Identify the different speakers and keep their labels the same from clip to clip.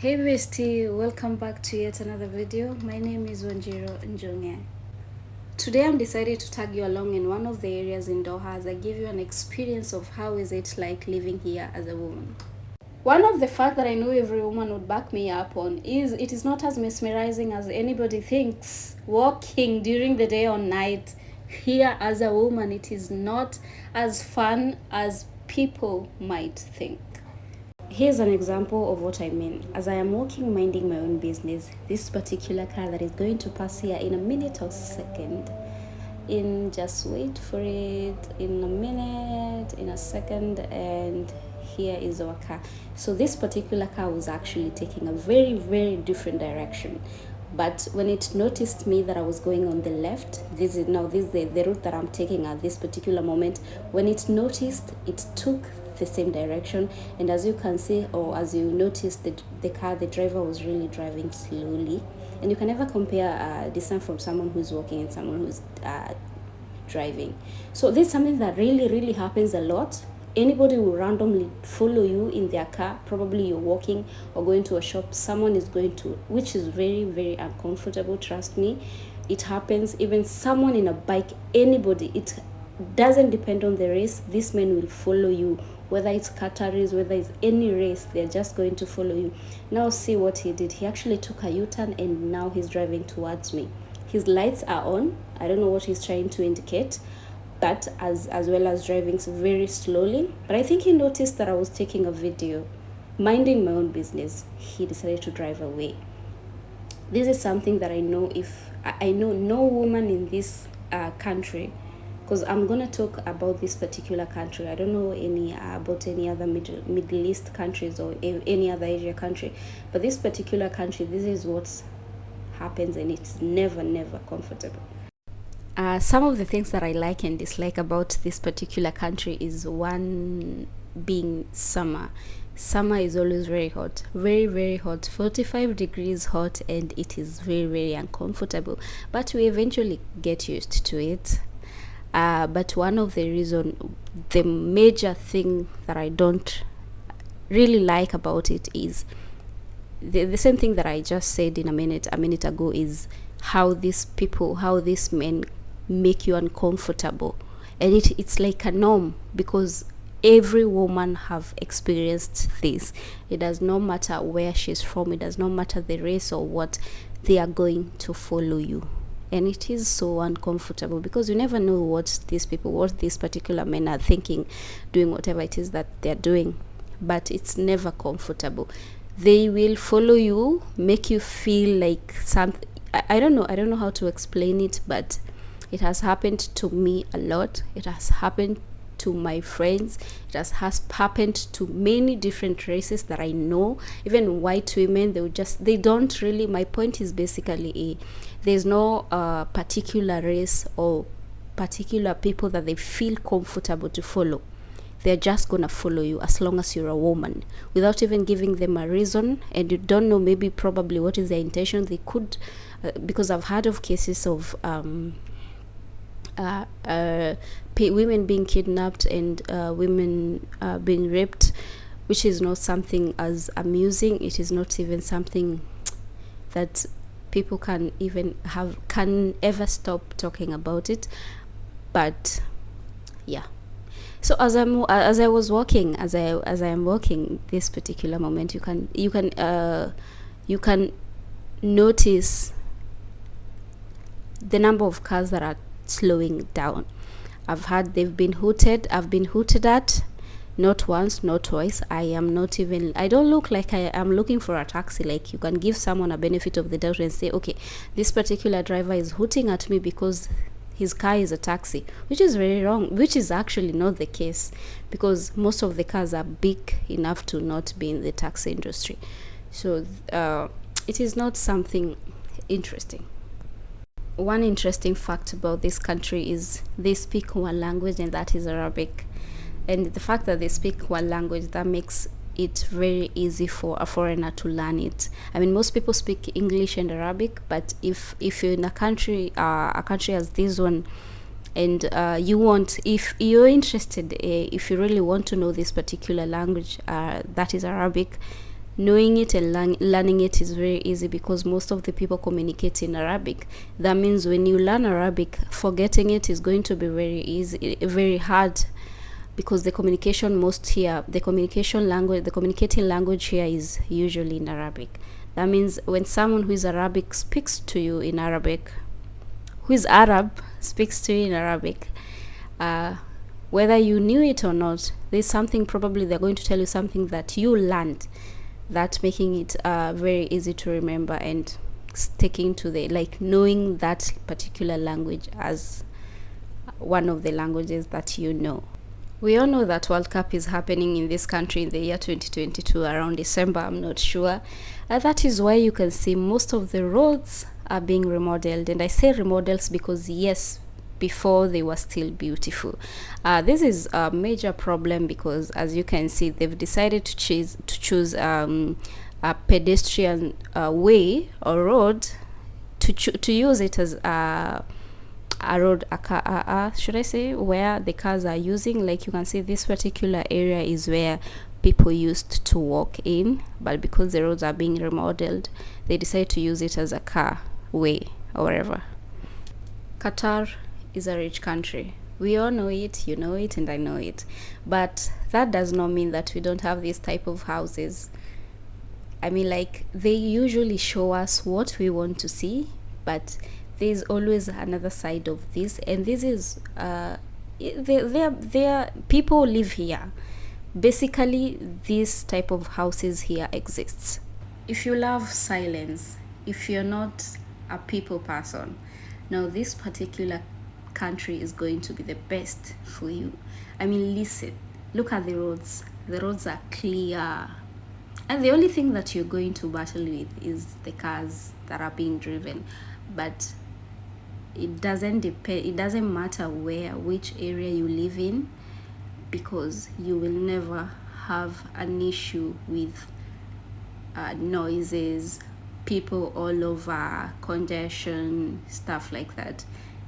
Speaker 1: Hey bestie, welcome back to yet another video. My name is Wanjiro Njonge. Today I'm decided to tag you along in one of the areas in Doha as I give you an experience of how is it like living here as a woman. One of the facts that I know every woman would back me up on is it is not as mesmerizing as anybody thinks. Walking during the day or night here as a woman, it is not as fun as people might think. Here's an example of what I mean. As I am walking, minding my own business, this particular car that is going to pass here in a minute or second, just wait for it, in a minute, in a second, and here is our car. So this particular car was actually taking a very, very different direction. But when it noticed me that I was going on the left, this is the route that I'm taking at this particular moment. When it noticed, it took the same direction, and as you can see, or as you noticed, the driver was really driving slowly, and you can never compare distance from someone who's walking and someone who's driving. So this is something that really happens a lot. Anybody will randomly follow you in their car. Probably you're walking or going to a shop, someone is going to, which is very uncomfortable. Trust me, it happens. Even someone in a bike, anybody, it doesn't depend on the race. This man will follow you, whether it's Qatar race, whether it's any race, they're just going to follow you. Now see what he did. He actually took a U-turn and now he's driving towards me. His lights are on. I don't know what he's trying to indicate, but as well as driving very slowly. But I think he noticed that I was taking a video, minding my own business. He decided to drive away. This is something that I know no woman in this country, because I'm gonna talk about this particular country. I don't know about any other Middle East countries or any other Asia country, but this particular country, this is what happens, and it's never comfortable. Some of the things that I like and dislike about this particular country is one being summer. Summer is always very hot, very hot, 45 degrees hot, and it is very uncomfortable, but we eventually get used to it. But one of the major thing that I don't really like about it is the same thing that I just said a minute ago, is how these men make you uncomfortable, and it's like a norm, because every woman have experienced this. It does not matter where she's from, it does not matter the race or what, they are going to follow you. And it is so uncomfortable because you never know what these particular men are thinking, doing whatever it is that they're doing, but it's never comfortable. They will follow you, make you feel like something. I don't know how to explain it, but it has happened to me a lot. It has happened to my friends. It has happened to many different races that I know. Even white women, they don't really. My point is basically there's no particular race or particular people that they feel comfortable to follow. They're just gonna follow you as long as you're a woman, without even giving them a reason, and you don't know probably what is their intention. They could, because I've heard of cases of women being kidnapped and women being raped, which is not something as amusing. It is not even something that people can ever stop talking about it. But yeah. So as I am walking this particular moment, you can notice the number of cars that are slowing down. I've been hooted at, not once, not twice. I don't look like I am looking for a taxi. Like, you can give someone a benefit of the doubt and say, okay, this particular driver is hooting at me because his car is a taxi, which is very wrong, which is actually not the case, because most of the cars are big enough to not be in the taxi industry. So it is not something interesting. One interesting fact about this country is they speak one language, and that is Arabic. And the fact that they speak one language, that makes it very easy for a foreigner to learn it. I mean, most people speak English and Arabic, but if you're in a country as this one, and if you're interested, if you really want to know this particular language, that is Arabic, knowing it and learning it is very easy because most of the people communicate in Arabic. That means when you learn Arabic, forgetting it is going to be very easy, very hard, because the communication the communicating language here is usually in Arabic. That means when someone who is Arabic speaks to you in Arabic, who is Arab speaks to you in Arabic, whether you knew it or not, there's something, probably they're going to tell you something that you learned, that making it very easy to remember and sticking to knowing that particular language as one of the languages that you know. We all know that World Cup is happening in this country in the year 2022 around December, I'm not sure. That is why you can see most of the roads are being remodeled. And I say remodeled because yes, before they were still beautiful. This is a major problem because, as you can see, they've decided to choose a pedestrian way or road to use it as a road, should I say, where the cars are using. Like you can see, this particular area is where people used to walk in, but because the roads are being remodeled, they decide to use it as a car way or whatever. Qatar is a rich country. We all know it, you know it, and I know it. But that does not mean that we don't have this type of houses. I mean, they usually show us what we want to see, but there's always another side of this, and this is there people live here. Basically, this type of houses here exists. If you love silence, if you're not a people person, now this particular country is going to be the best for you. I mean, listen, look at the roads. The roads are clear, and the only thing that you're going to battle with is the cars that are being driven. But it doesn't matter which area you live in, because you will never have an issue with noises, people all over, congestion, stuff like that.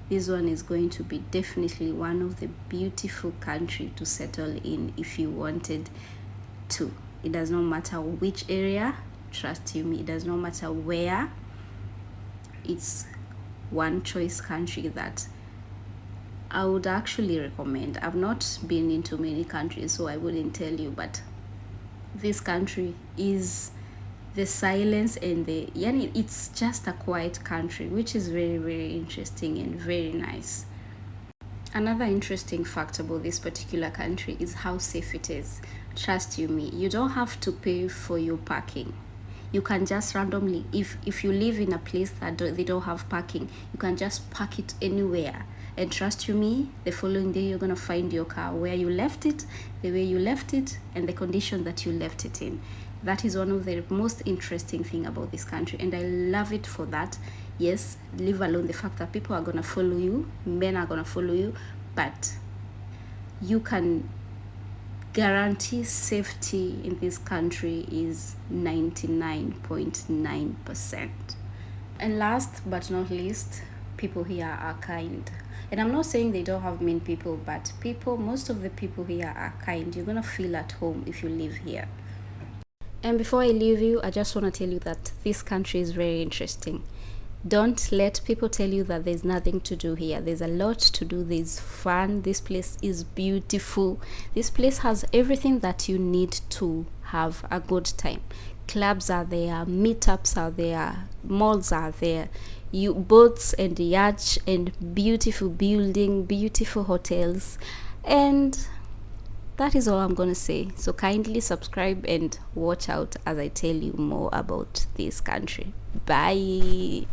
Speaker 1: This one is going to be definitely one of the beautiful country to settle in if you wanted to. It does not matter which area, trust you me, it does not matter where. It's one choice country that I would actually recommend. I've not been into many countries, so I wouldn't tell you, but this country is the silence and it's just a quiet country, which is very, very interesting and very nice. Another interesting fact about this particular country is how safe it is. Trust you me, you don't have to pay for your parking. You can just randomly, if you live in a place that they don't have parking, you can just park it anywhere. And trust you me, the following day you're gonna find your car where you left it, the way you left it, and the condition that you left it in. That is one of the most interesting thing about this country, and I love it for that. Yes, leave alone the fact that people are gonna follow you, men are gonna follow you, but you can guarantee safety in this country is 99.9%. And last but not least, people here are kind. And I'm not saying they don't have mean people, but most of the people here are kind. You're gonna feel at home if you live here. And before I leave you, I just want to tell you that this country is very interesting. Don't let people tell you that there's nothing to do here. There's a lot to do. There's fun. This place is beautiful. This place has everything that you need to have a good time. Clubs are there, meetups are there, malls are there, boats and yachts and beautiful building, beautiful hotels, and that is all I'm gonna say. So kindly subscribe and watch out as I tell you more about this country. Bye.